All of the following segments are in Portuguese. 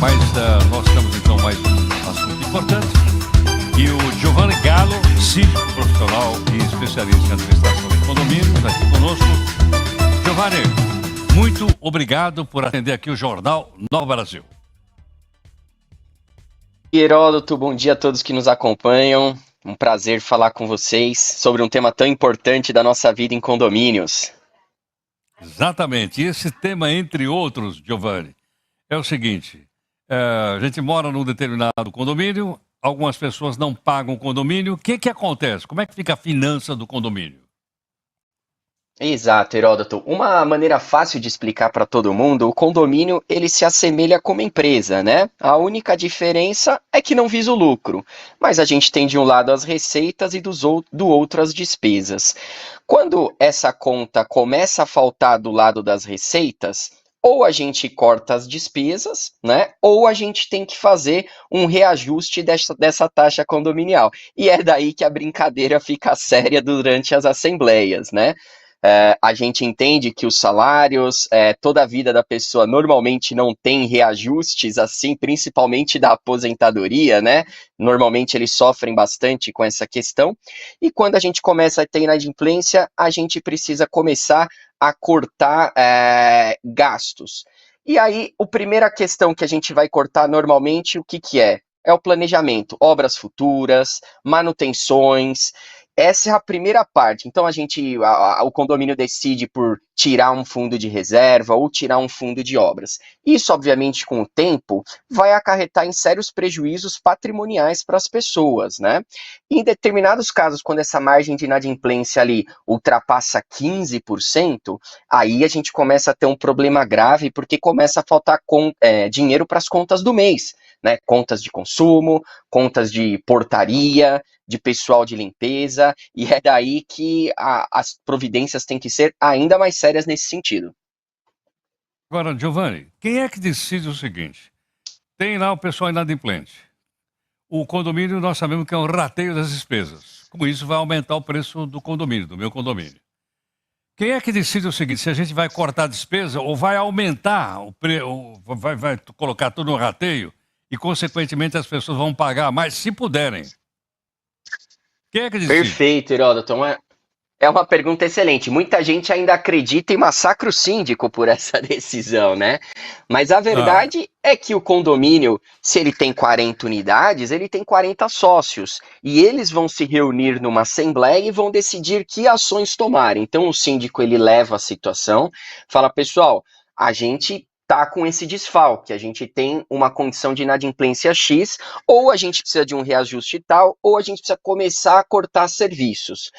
Mas nós temos então mais um assunto importante. E o Giovanni Gallo, síndico profissional e especialista em administração de condomínios, aqui conosco. Giovanni, muito obrigado por atender aqui o Jornal Nova Brasil. Heródoto, bom dia a todos que nos acompanham. Um prazer falar com vocês sobre um tema tão importante da nossa vida em condomínios. Exatamente. E esse tema, entre outros, Giovanni, é o seguinte. A gente mora num determinado condomínio, algumas pessoas não pagam o condomínio. O que acontece? Como é que fica a finança do condomínio? Exato, Heródoto. Uma maneira fácil de explicar para todo mundo, o condomínio ele se assemelha com uma empresa, né? A única diferença é que não visa o lucro, mas a gente tem de um lado as receitas e do outro as despesas. Quando essa conta começa a faltar do lado das receitas, ou a gente corta as despesas, né? Ou a gente tem que fazer um reajuste dessa taxa condominial. E é daí que a brincadeira fica séria durante as assembleias, né? A gente entende que os salários, toda a vida da pessoa normalmente não tem reajustes, assim, principalmente da aposentadoria, né? Normalmente eles sofrem bastante com essa questão. E quando a gente começa a ter inadimplência, a gente precisa começar a cortar gastos. E aí, a primeira questão que a gente vai cortar normalmente, o que é? É o planejamento, obras futuras, manutenções. Essa é a primeira parte. Então o condomínio decide por tirar um fundo de reserva ou tirar um fundo de obras. Isso, obviamente, com o tempo, vai acarretar em sérios prejuízos patrimoniais para as pessoas, né? Em determinados casos, quando essa margem de inadimplência ali ultrapassa 15%, aí a gente começa a ter um problema grave, porque começa a faltar dinheiro para as contas do mês, né? Contas de consumo, contas de portaria, de pessoal de limpeza, e é daí que as providências têm que ser ainda mais sérias nesse sentido. Agora, Giovanni, quem é que decide o seguinte? Tem lá o pessoal inadimplente. O condomínio, nós sabemos que é um rateio das despesas. Com isso, vai aumentar o preço do condomínio, do meu condomínio. Quem é que decide o seguinte, se a gente vai cortar a despesa ou vai aumentar, vai colocar tudo no rateio e, consequentemente, as pessoas vão pagar mais, se puderem? Quem é que decide? Perfeito, Heródoto. É uma pergunta excelente. Muita gente ainda acredita em massacre o síndico por essa decisão, né? Mas a verdade é que o condomínio, se ele tem 40 unidades, ele tem 40 sócios. E eles vão se reunir numa assembleia e vão decidir que ações tomar. Então o síndico ele leva a situação, fala, pessoal, a gente tá com esse desfalque, a gente tem uma condição de inadimplência X, ou a gente precisa de um reajuste tal, ou a gente precisa começar a cortar serviços.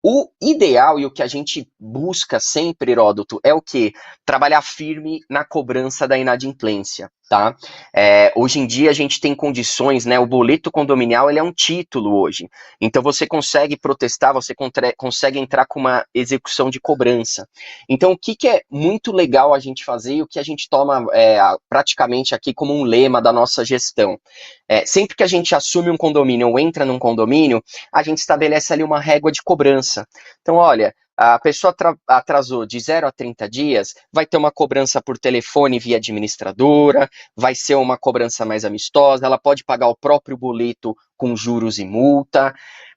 O ideal e o que a gente busca sempre, Heródoto, é o quê? Trabalhar firme na cobrança da inadimplência, tá? Hoje em dia a gente tem condições, né? O boleto condominial ele é um título hoje. Então você consegue protestar, você consegue entrar com uma execução de cobrança. Então o que é muito legal a gente fazer e o que a gente toma praticamente aqui como um lema da nossa gestão? Sempre que a gente assume um condomínio ou entra num condomínio, a gente estabelece ali uma régua de cobrança. Então, olha, a pessoa atrasou de 0 a 30 dias, vai ter uma cobrança por telefone via administradora, vai ser uma cobrança mais amistosa, ela pode pagar o próprio boleto com juros e multa.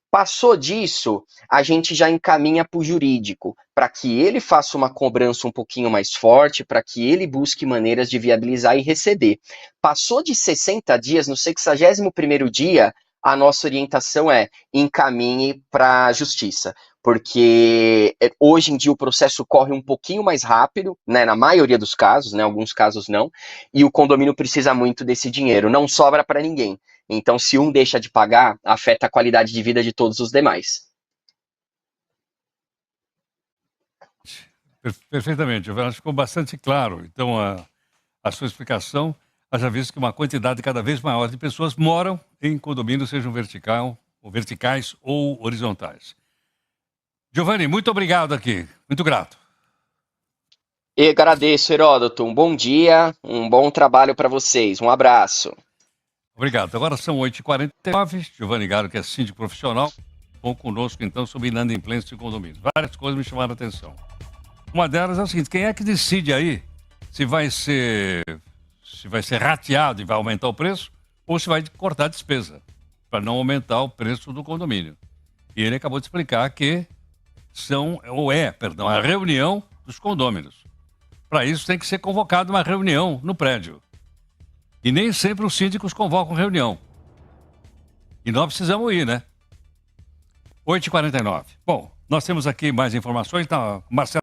Passou disso, a gente já encaminha para o jurídico, para que ele faça uma cobrança um pouquinho mais forte, para que ele busque maneiras de viabilizar e receber. Passou de 60 dias, no 61º dia, a nossa orientação é encaminhe para a justiça, porque hoje em dia o processo corre um pouquinho mais rápido, né, na maioria dos casos, né, alguns casos não, e o condomínio precisa muito desse dinheiro, não sobra para ninguém. Então, se um deixa de pagar, afeta a qualidade de vida de todos os demais. Perfeitamente, acho que ficou bastante claro. Então, a sua explicação, haja visto que uma quantidade cada vez maior de pessoas moram em condomínios, sejam verticais ou horizontais. Giovanni, muito obrigado aqui, muito grato. Eu agradeço, Heródoto. Um bom dia, um bom trabalho para vocês. Um abraço. Obrigado. Agora são 8h49. Giovanni Gallo, que é síndico profissional, conosco então sobre inadimplência de condomínios. Várias coisas me chamaram a atenção. Uma delas é o seguinte, quem é que decide aí se vai ser Se vai ser rateado e vai aumentar o preço, ou se vai cortar a despesa, para não aumentar o preço do condomínio. E ele acabou de explicar que a reunião dos condôminos. Para isso tem que ser convocada uma reunião no prédio. E nem sempre os síndicos convocam reunião. E nós precisamos ir, né? 8h49. Bom, nós temos aqui mais informações. Marcelo.